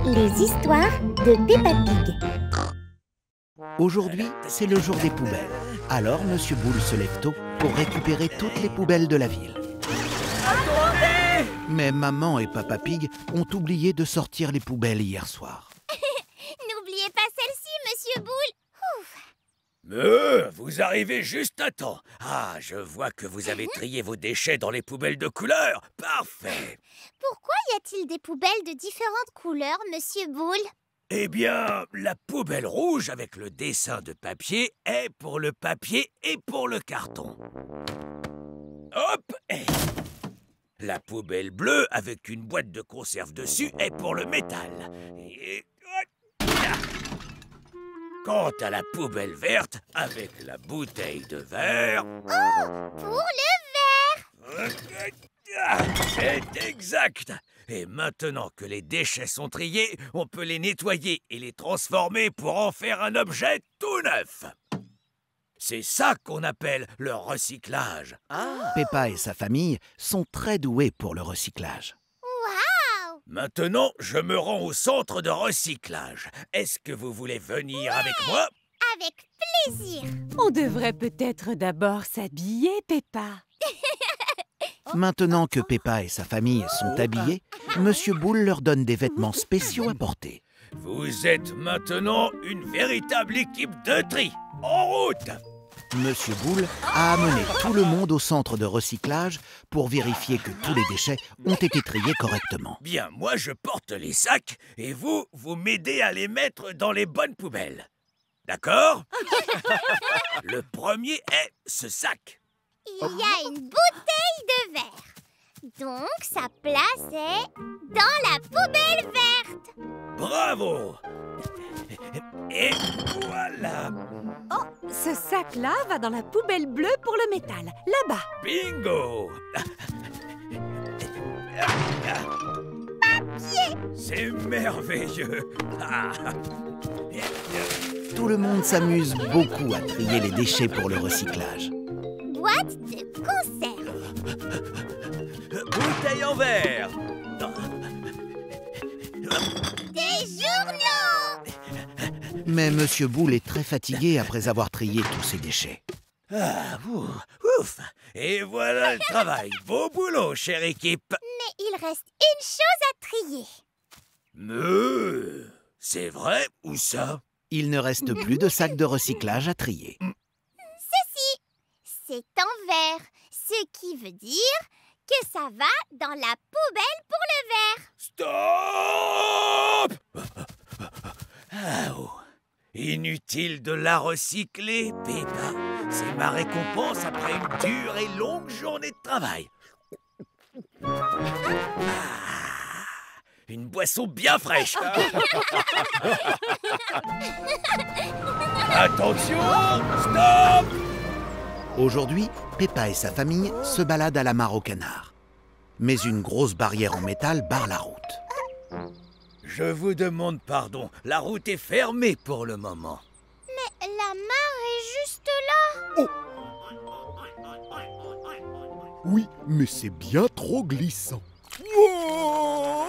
Les histoires de Peppa Pig. Aujourd'hui, c'est le jour des poubelles. Alors, Monsieur Boule se lève tôt pour récupérer toutes les poubelles de la ville. Attendez! Mais Maman et Papa Pig ont oublié de sortir les poubelles hier soir. N'oubliez pas celle-ci, Monsieur Boule. Vous arrivez juste à temps. Ah, je vois que vous avez trié vos déchets dans les poubelles de couleur. Parfait. Pourquoi y a-t-il des poubelles de différentes couleurs, Monsieur Boule? Eh bien, la poubelle rouge avec le dessin de papier est pour le papier et pour le carton. Hop! La poubelle bleue avec une boîte de conserve dessus est pour le métal. Et... Quant à la poubelle verte avec la bouteille de verre... Oh, pour le verre! C'est exact! Et maintenant que les déchets sont triés, on peut les nettoyer et les transformer pour en faire un objet tout neuf. C'est ça qu'on appelle le recyclage. Peppa et sa famille sont très doués pour le recyclage. Waouh! Maintenant, je me rends au centre de recyclage. Est-ce que vous voulez venir avec moi? Avec plaisir! On devrait peut-être d'abord s'habiller, Peppa. Maintenant que Peppa et sa famille sont habillés, Monsieur Boule leur donne des vêtements spéciaux à porter. Vous êtes maintenant une véritable équipe de tri. En route! Monsieur Boule a amené tout le monde au centre de recyclage pour vérifier que tous les déchets ont été triés correctement. Bien, moi je porte les sacs et vous m'aidez à les mettre dans les bonnes poubelles. D'accord? Le premier est ce sac. Il y a une bouteille de verre. Donc, sa place est dans la poubelle verte. Bravo! Et voilà! Oh, ce sac-là va dans la poubelle bleue pour le métal, là-bas. Bingo! C'est merveilleux! Tout le monde s'amuse beaucoup à trier les déchets pour le recyclage. Boîte de conserve. Bouteille en verre! Des journaux. Mais Monsieur Boule est très fatigué après avoir trié tous ces déchets. Ah, ouf! Et voilà le travail. Beau boulot, chère équipe. Mais il reste une chose à trier. C'est vrai ou ça? Il ne reste plus de sacs de recyclage à trier. Ceci, c'est en verre. Ce qui veut dire que ça va dans la poubelle pour le verre. Stop! Ah, oh. Inutile de la recycler, Peppa. C'est ma récompense après une dure et longue journée de travail. Une boisson bien fraîche. Attention! Stop! Aujourd'hui, Peppa et sa famille se baladent à la mare au canard. Mais une grosse barrière en métal barre la route. Je vous demande pardon. La route est fermée pour le moment. Mais la mare est juste là. Oui, mais c'est bien trop glissant. Oh!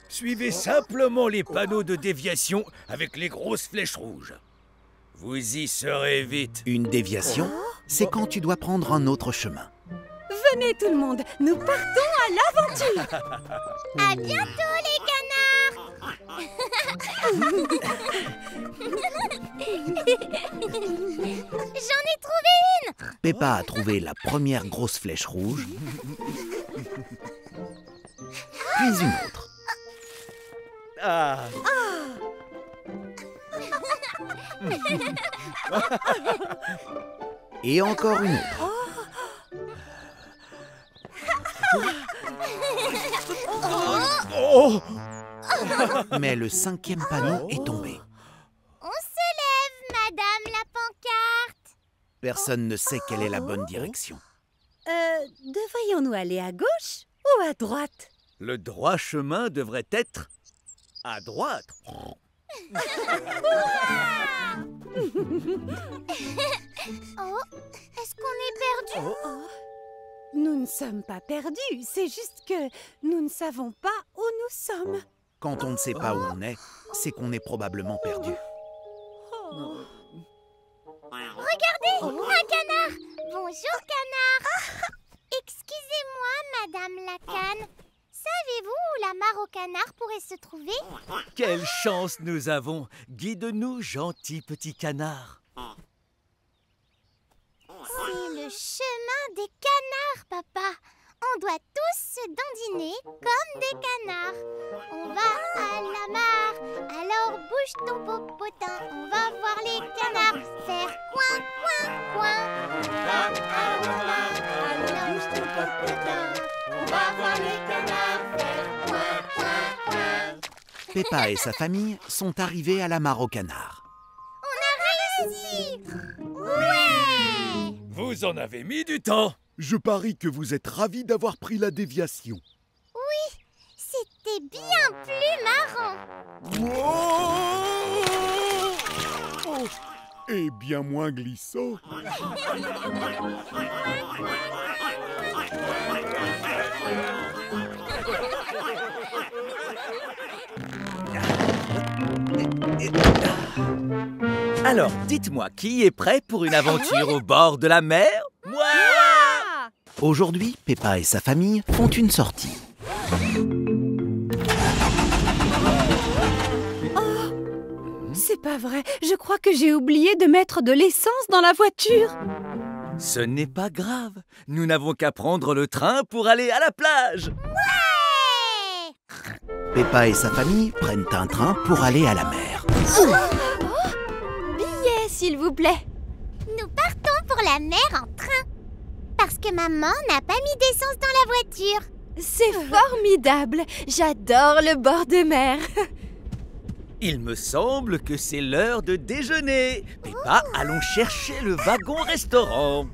Suivez simplement les panneaux de déviation avec les grosses flèches rouges. Vous y serez vite. Une déviation, c'est quand tu dois prendre un autre chemin. Venez tout le monde, nous partons à l'aventure. À bientôt les canards. J'en ai trouvé une. Peppa a trouvé la première grosse flèche rouge, puis une autre. Et encore une autre. Oh! Mais le cinquième panneau est tombé. On se lève, madame la pancarte. Personne ne sait quelle est la bonne direction. Devrions-nous aller à gauche ou à droite? Le droit chemin devrait être à droite. Oh, est-ce qu'on est perdu? Nous ne sommes pas perdus, c'est juste que nous ne savons pas où nous sommes. Quand on ne sait pas où on est, c'est qu'on est probablement perdu. Regardez, un canard. Bonjour, canard. Excusez-moi, Madame la Canne. Savez-vous où la mare au canard pourrait se trouver? Quelle chance nous avons! Guide-nous, gentil petit canard. C'est le chemin des canards, papa. On doit tous se dandiner comme des canards. On va à la mare, alors bouge ton popotin. On va voir les canards faire coin, coin, coin. On va à la mare, alors bouge ton popotin. On va voir les canards faire coin, coin, coin. Peppa et sa famille sont arrivés à la mare au canard. On a réussi! Ouais! Vous en avez mis du temps. Je parie que vous êtes ravis d'avoir pris la déviation. Oui, c'était bien plus marrant. Oh, et bien moins glissant. Alors, dites-moi, qui est prêt pour une aventure au bord de la mer? Moi! Aujourd'hui, Peppa et sa famille font une sortie. C'est pas vrai, je crois que j'ai oublié de mettre de l'essence dans la voiture. Ce n'est pas grave. Nous n'avons qu'à prendre le train pour aller à la plage. Ouais! Peppa et sa famille prennent un train pour aller à la mer. Billet, s'il vous plaît. Nous partons pour la mer en train. Parce que maman n'a pas mis d'essence dans la voiture. C'est formidable, j'adore le bord de mer. Il me semble que c'est l'heure de déjeuner. Peppa, allons chercher le wagon-restaurant.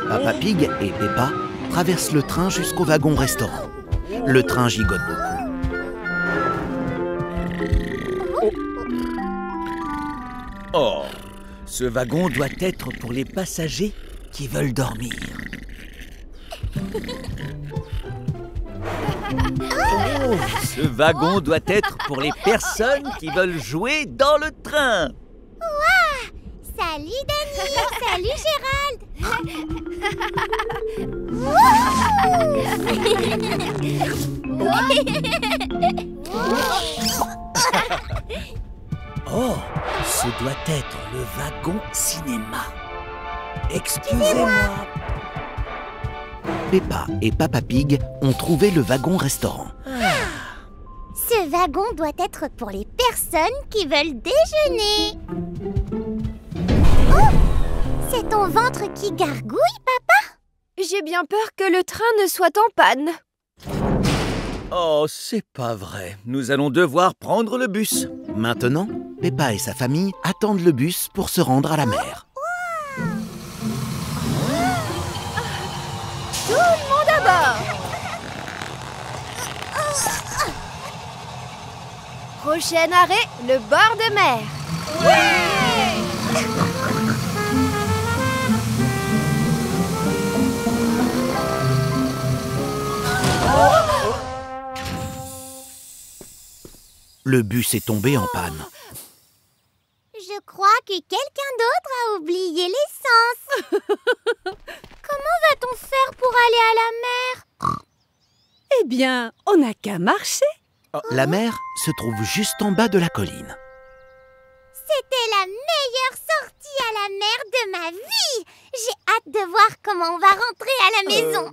Papa Pig et Peppa traversent le train jusqu'au wagon-restaurant. Le train gigote beaucoup. Oh, ce wagon doit être pour les passagers qui veulent dormir. Ce wagon doit être pour les personnes qui veulent jouer dans le train. Salut Daniel, salut Oh, ce doit être le wagon cinéma. Excusez-moi. Peppa et Papa Pig ont trouvé le wagon-restaurant. Ce wagon doit être pour les personnes qui veulent déjeuner. Oh, c'est ton ventre qui gargouille, papa? J'ai bien peur que le train ne soit en panne. Oh, c'est pas vrai. Nous allons devoir prendre le bus. Maintenant, Peppa et sa famille attendent le bus pour se rendre à la mer. Tout le monde à bord. Prochain arrêt, le bord de mer. Le bus est tombé en panne. Je crois que quelqu'un d'autre a oublié l'essence. Comment va-t-on faire pour aller à la mer? Eh bien, on n'a qu'à marcher. La mer se trouve juste en bas de la colline. C'était la meilleure sortie à la mer de ma vie. J'ai hâte de voir comment on va rentrer à la maison.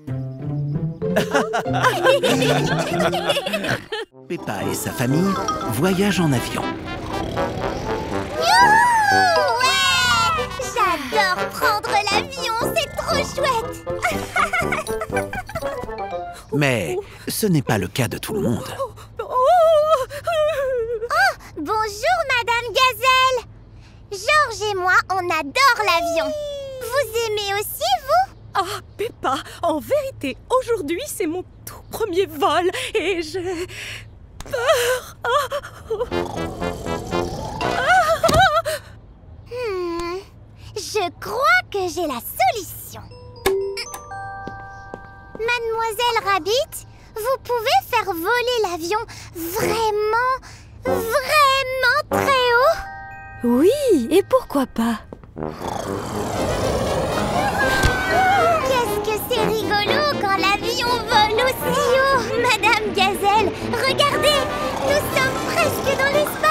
Peppa et sa famille voyagent en avion. Youhou! Ouais! J'adore prendre l'avion, c'est trop chouette. Mais ce n'est pas le cas de tout le monde. Bonjour, Madame Gazelle. Georges et moi, on adore l'avion. Vous aimez aussi, vous? Ah, Peppa, en vérité, aujourd'hui, c'est mon tout premier vol et j'ai peur. Je crois que j'ai la solution. Mademoiselle Rabbit, vous pouvez faire voler l'avion vraiment, vraiment très haut? Oui, et pourquoi pas? Qu'est-ce que c'est rigolo quand l'avion vole aussi haut, Madame Gazelle. Regardez, nous sommes presque dans l'espace.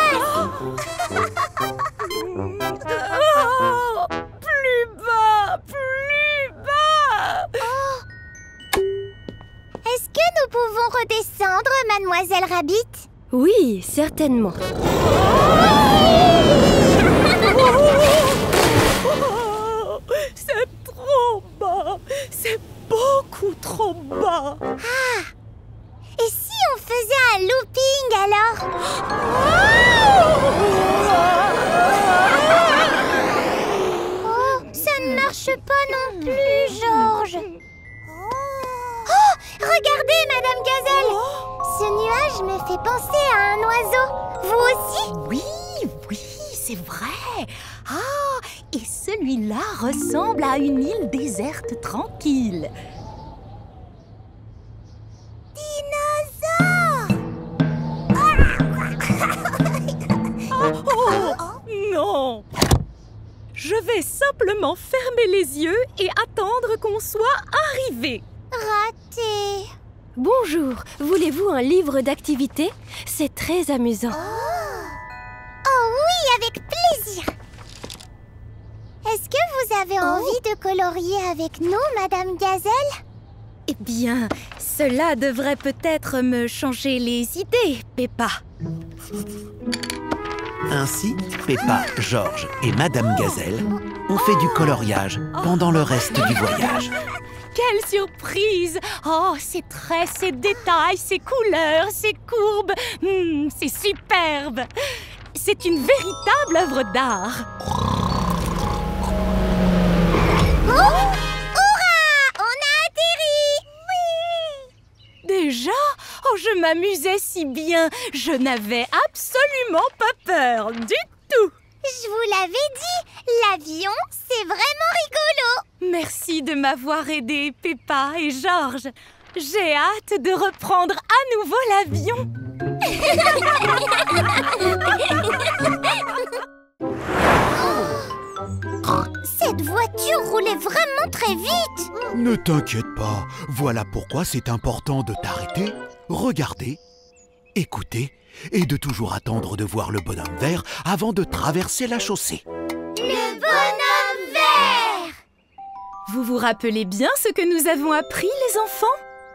Oh, plus bas, plus bas. Est-ce que nous pouvons redescendre, Mademoiselle Rabbit? Oui, certainement. C'est trop bas. C'est beaucoup trop bas. Ah! Et si on faisait un looping alors? Oh, ça ne marche pas non plus, Georges. Oh, regardez, Madame Gazelle. Ce nuage me fait penser à un oiseau. Vous aussi? Oui, oui, c'est vrai. Ah, et celui-là ressemble à une île déserte tranquille. Oh, non! Je vais simplement fermer les yeux et attendre qu'on soit arrivé. Raté. Bonjour, voulez-vous un livre d'activité? C'est très amusant. Oh oui, avec plaisir. Est-ce que vous avez envie de colorier avec nous, Madame Gazelle? Eh bien, cela devrait peut-être me changer les idées, Peppa. Ainsi, Peppa, Georges et Madame Gazelle ont fait du coloriage pendant le reste du voyage. Quelle surprise! Oh, ces traits, ces détails, ces couleurs, ces courbes, c'est superbe! C'est une véritable œuvre d'art. Oh! Hurrah! On a atterri! Oui! Déjà? Oh, je m'amusais si bien. Je n'avais absolument pas peur du tout. Je vous l'avais dit, l'avion, c'est vraiment rigolo. Merci de m'avoir aidé, Peppa et Georges. J'ai hâte de reprendre à nouveau l'avion. Cette voiture roulait vraiment très vite. Ne t'inquiète pas, voilà pourquoi c'est important de t'arrêter, regarder, écouter et de toujours attendre de voir le bonhomme vert avant de traverser la chaussée. Le bonhomme vert! Vous vous rappelez bien ce que nous avons appris, les enfants?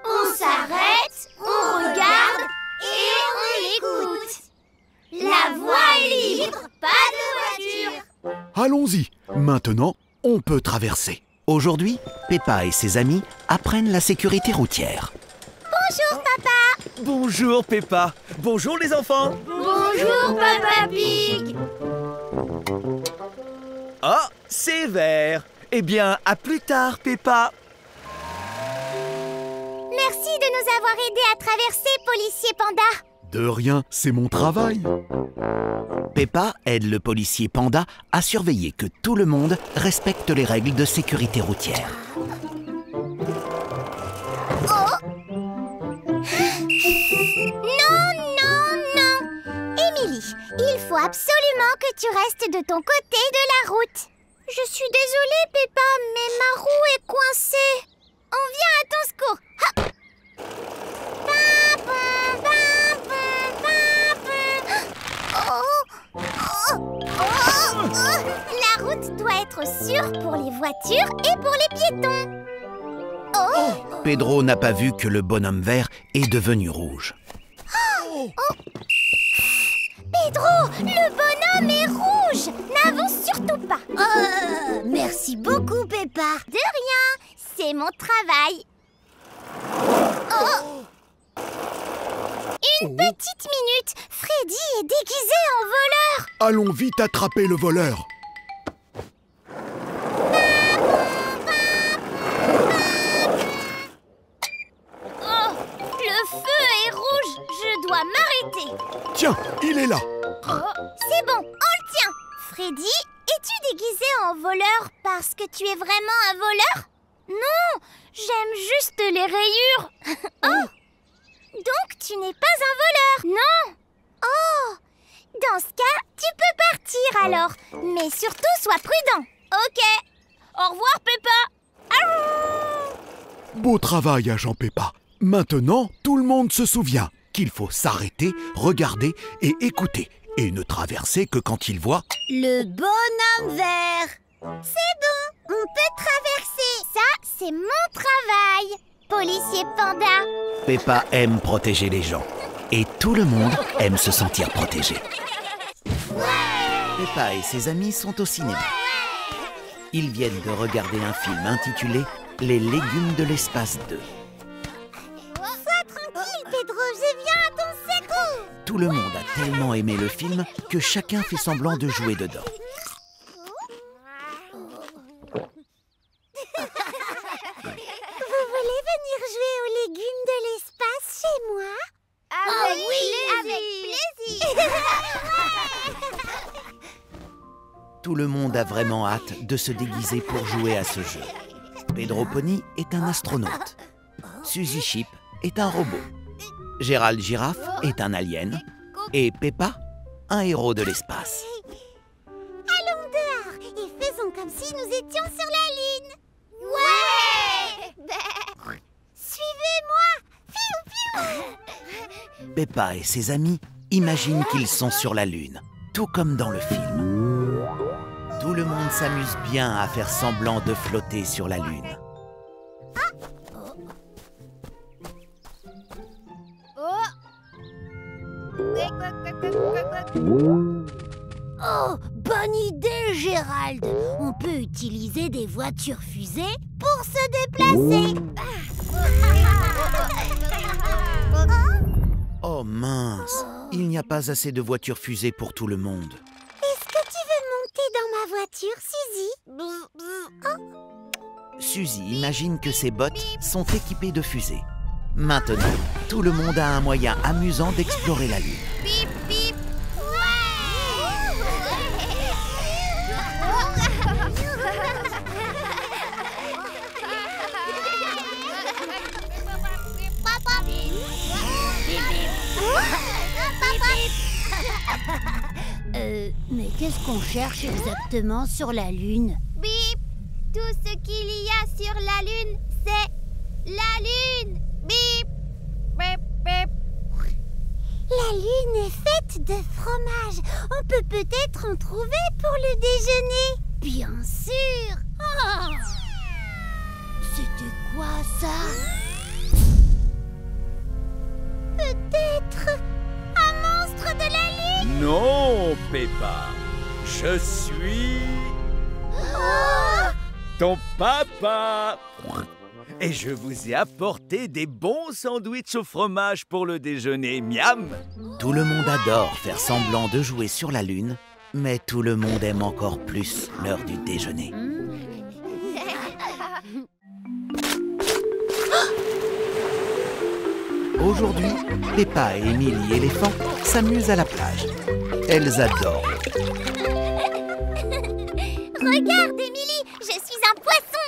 On s'arrête, on regarde et on écoute. La voie est libre, pas de voiture. Allons-y, maintenant, on peut traverser. Aujourd'hui, Peppa et ses amis apprennent la sécurité routière. Bonjour, papa. Bonjour Peppa. Bonjour les enfants. Bonjour, Papa Pig. Ah, c'est vert. Eh bien, à plus tard Peppa. Merci de nous avoir aidés à traverser, policier panda. De rien, c'est mon travail. Peppa aide le policier panda à surveiller que tout le monde respecte les règles de sécurité routière. Non, non, non. Émilie, il faut absolument que tu restes de ton côté de la route. Je suis désolée, Peppa, mais ma roue est coincée. On vient à ton secours. Ha! La route doit être sûre pour les voitures et pour les piétons. Pedro n'a pas vu que le bonhomme vert est devenu rouge. Pedro, le bonhomme est rouge. N'avance surtout pas. Merci beaucoup, Peppa. De rien, c'est mon travail. Une petite minute, Freddy est déguisé en voleur. Allons vite attraper le voleur. Le feu est rouge, je dois m'arrêter. Tiens, il est là. C'est bon, on le tient. Freddy, es-tu déguisé en voleur parce que tu es vraiment un voleur? Non, j'aime juste les rayures. Oh, donc tu n'es pas un voleur? Non. Oh, dans ce cas, tu peux partir alors. Mais surtout, sois prudent. Ok. Au revoir, Peppa. Beau travail, agent Peppa. Maintenant, tout le monde se souvient qu'il faut s'arrêter, regarder et écouter. Et ne traverser que quand il voit... Le bonhomme vert. C'est bon, on peut traverser. Ça, c'est mon travail, policier panda. Peppa aime protéger les gens. Et tout le monde aime se sentir protégé. Peppa et ses amis sont au cinéma. Ils viennent de regarder un film intitulé « Les légumes de l'espace 2 ». Sois tranquille, Pedro, je viens à ton secours. Tout le monde a tellement aimé le film que chacun fait semblant de jouer dedans. Vous voulez venir jouer aux légumes de l'espace chez moi? Avec plaisir. Tout le monde a vraiment hâte de se déguiser pour jouer à ce jeu. Pedro Pony est un astronaute. Suzy Sheep est un robot. Gérald Girafe est un alien. Et Peppa, un héros de l'espace. Allons dehors et faisons comme si nous étions sur la Lune. Ouais. Suivez-moi. Fiou, fiou. Peppa et ses amis imaginent qu'ils sont sur la Lune, tout comme dans le film. Tout le monde s'amuse bien à faire semblant de flotter sur la Lune. Oh, bonne idée, Gérald. On peut utiliser des voitures fusées pour se déplacer. Oh mince, il n'y a pas assez de voitures fusées pour tout le monde. Est-ce que tu veux monter dans ma voiture, Suzy? Suzy imagine que ses bottes sont équipées de fusées. Maintenant, tout le monde a un moyen amusant d'explorer la Lune. Bip, bip. Mais qu'est-ce qu'on cherche exactement sur la Lune? Bip! Tout ce qu'il y a sur la Lune, c'est la Lune! Bip! Bip, bip! La Lune est faite de fromage. On peut peut-être en trouver pour le déjeuner. Bien sûr! Oh. C'était quoi ça? Peut-être un monstre de la Lune? Non, Peppa. Je suis ton papa. Et je vous ai apporté des bons sandwichs au fromage pour le déjeuner. Miam! Tout le monde adore faire semblant de jouer sur la Lune, mais tout le monde aime encore plus l'heure du déjeuner. Aujourd'hui, Peppa et Emily éléphant s'amusent à la plage. Elles adorent. Regarde, Emily, je suis un poisson.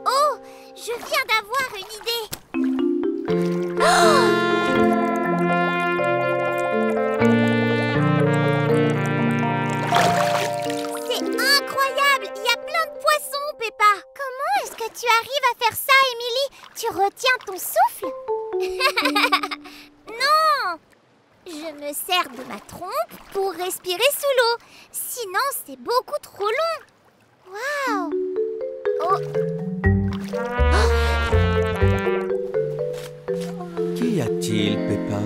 Oh, je viens d'avoir une idée. C'est incroyable, il y a plein de poissons, Peppa. Comment est-ce que tu arrives à faire ça, Emily? Tu retiens ton souffle? Non! Je me sers de ma trompe pour respirer sous l'eau. Sinon, c'est beaucoup trop long. Waouh! Oh! Qu'y a-t-il, Peppa?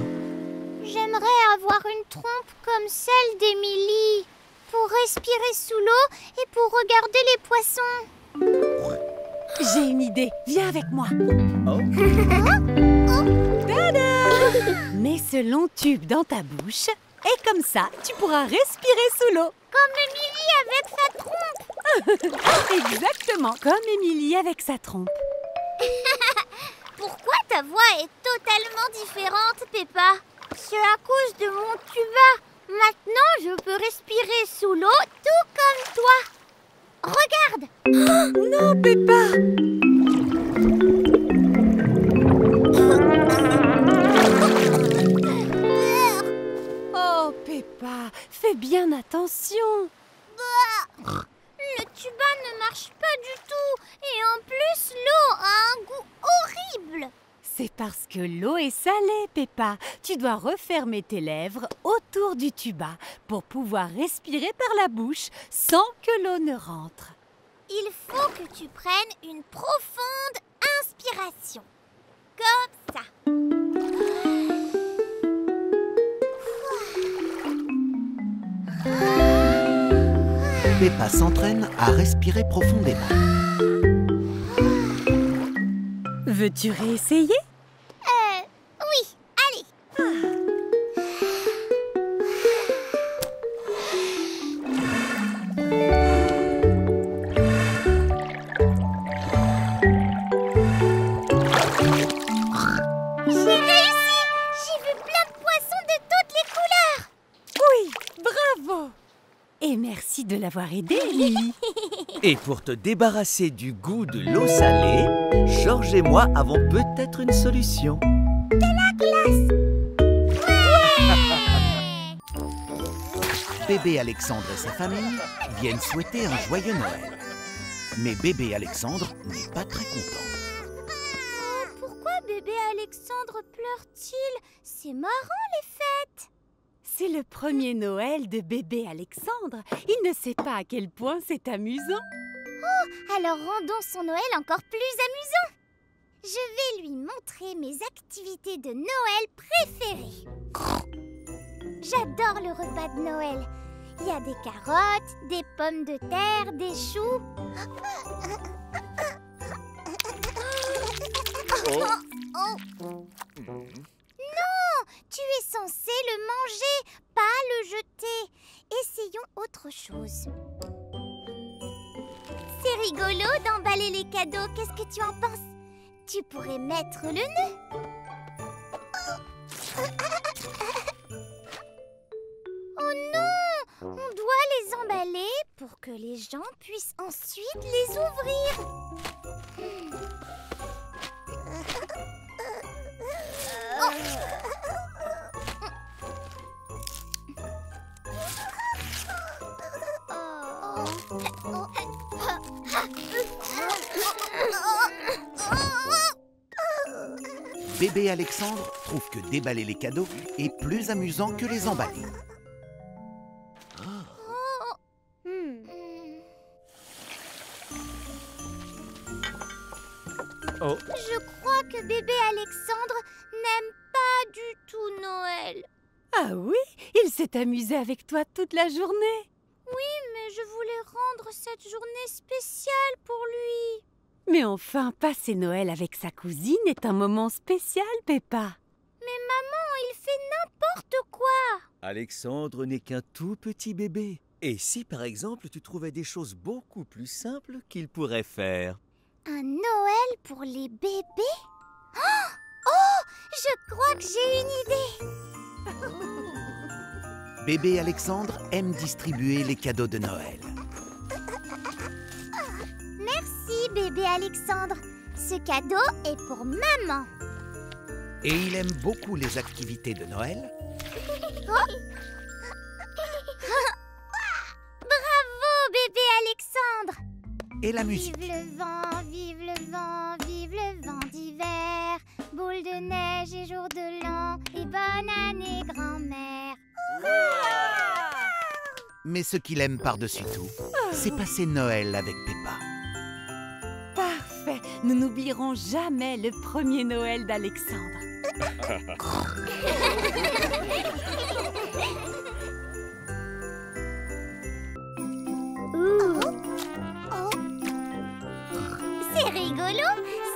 J'aimerais avoir une trompe comme celle d'Emily pour respirer sous l'eau et pour regarder les poissons. J'ai une idée, viens avec moi. Oh. Tada! Mets ce long tube dans ta bouche et comme ça, tu pourras respirer sous l'eau. Comme Emily avec sa trompe. Exactement, comme Emily avec sa trompe. Pourquoi ta voix est totalement différente, Peppa? C'est à cause de mon tuba. Maintenant, je peux respirer sous l'eau tout comme toi. Regarde. Non, Peppa! Oh, Peppa, fais bien attention. Le tuba ne marche pas du tout. Et en plus, l'eau a un goût horrible. C'est parce que l'eau est salée, Peppa. Tu dois refermer tes lèvres autour du tuba pour pouvoir respirer par la bouche sans que l'eau ne rentre. Il faut que tu prennes une profonde inspiration. Comme ça. Peppa s'entraîne à respirer profondément. Veux-tu réessayer? Oui, allez. J'ai réussi. J'ai vu plein de poissons de toutes les couleurs. Oui, bravo! Et merci de l'avoir aidé, Lily. Et pour te débarrasser du goût de l'eau salée, Georges et moi avons peut-être une solution. Bébé Alexandre et sa famille viennent souhaiter un joyeux Noël. Mais bébé Alexandre n'est pas très content. Pourquoi bébé Alexandre pleure-t-il? C'est marrant les fêtes. C'est le premier Noël de bébé Alexandre. Il ne sait pas à quel point c'est amusant. Alors rendons son Noël encore plus amusant. Je vais lui montrer mes activités de Noël préférées. J'adore le repas de Noël. Il y a des carottes, des pommes de terre, des choux. Non, tu es censé le manger, pas le jeter. Essayons autre chose. C'est rigolo d'emballer les cadeaux. Qu'est-ce que tu en penses? Tu pourrais mettre le nœud. Oh non! On doit les emballer pour que les gens puissent ensuite les ouvrir. Bébé Alexandre trouve que déballer les cadeaux est plus amusant que les emballer. Oh, Je crois que bébé Alexandre n'aime pas du tout Noël. Ah oui, il s'est amusé avec toi toute la journée. Mais je voulais rendre cette journée spéciale pour lui. Mais enfin, passer Noël avec sa cousine est un moment spécial, Peppa. Mais maman, il fait n'importe quoi. Alexandre n'est qu'un tout petit bébé. Et si par exemple tu trouvais des choses beaucoup plus simples qu'il pourrait faire? Un Noël pour les bébés? Oh, je crois que j'ai une idée. Bébé Alexandre aime distribuer les cadeaux de Noël. Merci bébé Alexandre. Ce cadeau est pour maman. Et il aime beaucoup les activités de Noël. Bravo bébé Alexandre. Et la musique. Vive le vent, vive le vent, vive le vent d'hiver. Boule de neige et jour de l'an. Et bonne année grand-mère. Mais ce qu'il aime par-dessus tout, c'est passer Noël avec Peppa. Parfait, nous n'oublierons jamais le premier Noël d'Alexandre. C'est rigolo,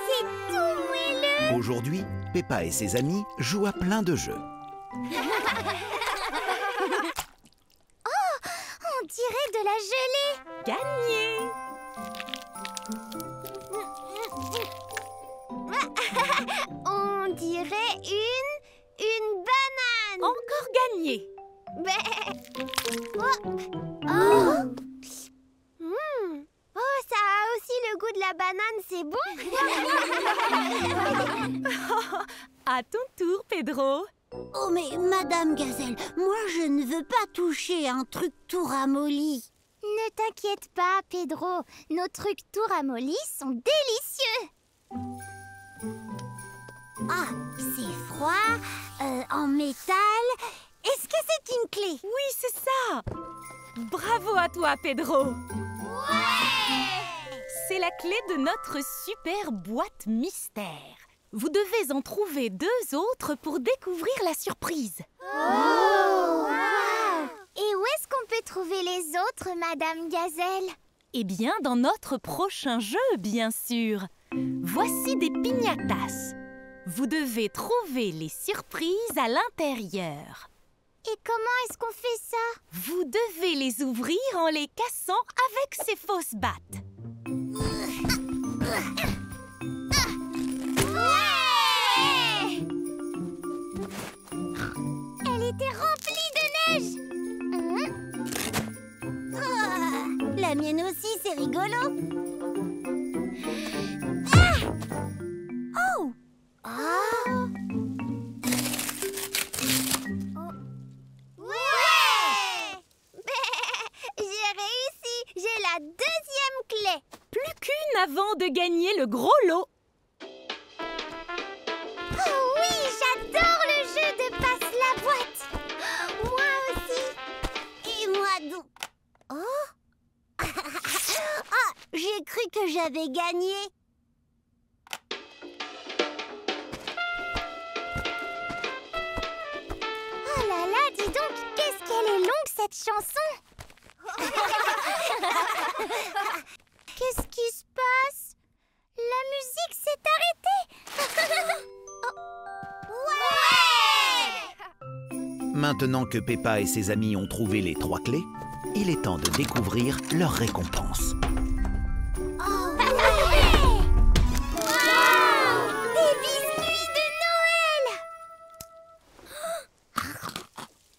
c'est tout moelleux. Aujourd'hui, Peppa et ses amis jouent à plein de jeux. On dirait de la gelée. Gagné! On dirait une banane. Encore gagné! Oh, ça a aussi le goût de la banane, c'est bon. À ton tour, Pedro. Oh mais Madame Gazelle, moi je ne veux pas toucher un truc tout ramolli. Ne t'inquiète pas, Pedro. Nos trucs tout ramollis sont délicieux. Ah, c'est froid, en métal. Est-ce que c'est une clé? Oui, c'est ça. Bravo à toi, Pedro. C'est la clé de notre super boîte mystère. Vous devez en trouver 2 autres pour découvrir la surprise. Et où est-ce qu'on peut trouver les autres, Madame Gazelle? Eh bien, dans notre prochain jeu, bien sûr. Voici des piñatas. Vous devez trouver les surprises à l'intérieur. Et comment est-ce qu'on fait ça? Vous devez les ouvrir en les cassant avec ces fausses battes. Ouais! Elle était remplie de neige. La mienne aussi, c'est rigolo. Oh! Ouais! J'ai réussi. J'ai la 2e clé. Plus qu'une avant de gagner le gros lot. Oh oui, j'adore le jeu de passe la boîte. Moi aussi. Et moi donc. Oh! Ah, j'ai cru que j'avais gagné. Oh là là, dis donc, qu'est-ce qu'elle est longue cette chanson. Qu'est-ce qui se passe? La musique s'est arrêtée. Ouais! Maintenant que Peppa et ses amis ont trouvé les 3 clés, il est temps de découvrir leur récompense. Des biscuits de Noël!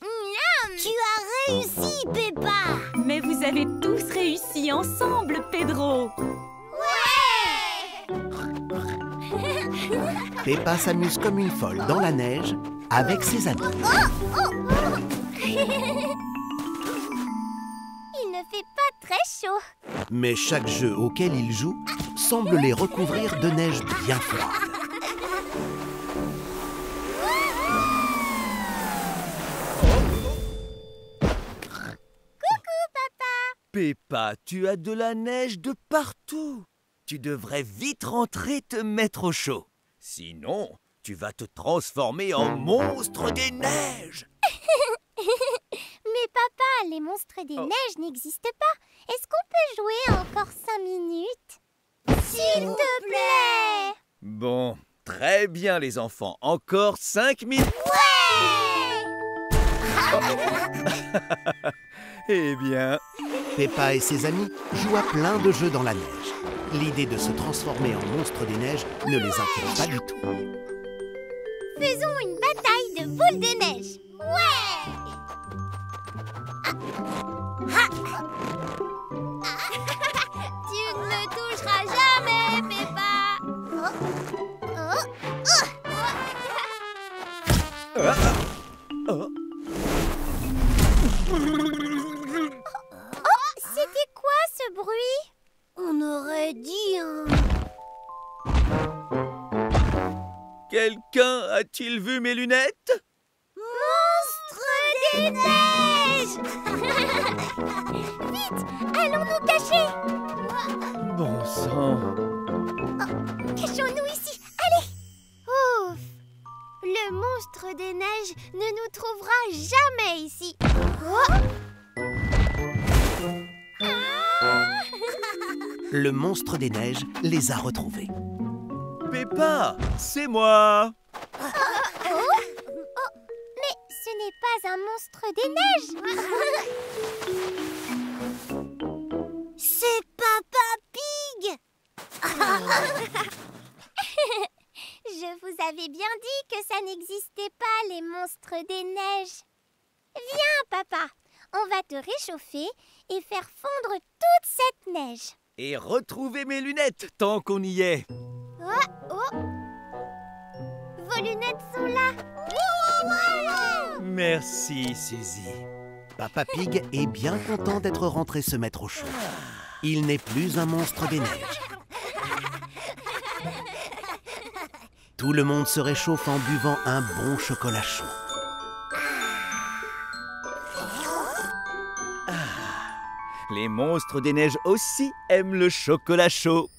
Miam! Tu as réussi, Peppa. Mais vous avez tous réussi ensemble, Pedro. Peppa s'amuse comme une folle dans la neige avec ses amis. Il ne fait pas très chaud. Mais chaque jeu auquel ils jouent semble les recouvrir de neige bien froide. Coucou, papa. Peppa, tu as de la neige de partout. Tu devrais vite rentrer te mettre au chaud. Sinon, tu vas te transformer en monstre des neiges. Mais papa, les monstres des neiges n'existent pas. Est-ce qu'on peut jouer encore 5 minutes? S'il te plaît. Bon, très bien les enfants. Encore 5 minutes. Eh bien, Peppa et ses amis jouent à plein de jeux dans la neige. L'idée de se transformer en monstre des neiges ne les inquiète pas du tout. Faisons une bataille de boules de neige. Ouais! Tu ne me toucheras jamais, Peppa. C'était quoi ce bruit? On aurait dit un... quelqu'un a-t-il vu mes lunettes? Monstre des neiges! Vite, allons nous cacher. Bon sang. Cachons-nous ici, allez! Ouf! Le monstre des neiges ne nous trouvera jamais ici. Oh! Le monstre des neiges les a retrouvés. Peppa, c'est moi. Mais ce n'est pas un monstre des neiges. C'est Papa Pig. Je vous avais bien dit que ça n'existait pas, les monstres des neiges. Viens, papa. On va te réchauffer et faire fondre toute cette neige. Et retrouver mes lunettes tant qu'on y est. Oh. Vos lunettes sont là. Oui, bravo. Merci, Suzy. Papa Pig est bien content d'être rentré se mettre au chaud. Il n'est plus un monstre des neiges. Tout le monde se réchauffe en buvant un bon chocolat chaud. Les monstres des neiges aussi aiment le chocolat chaud.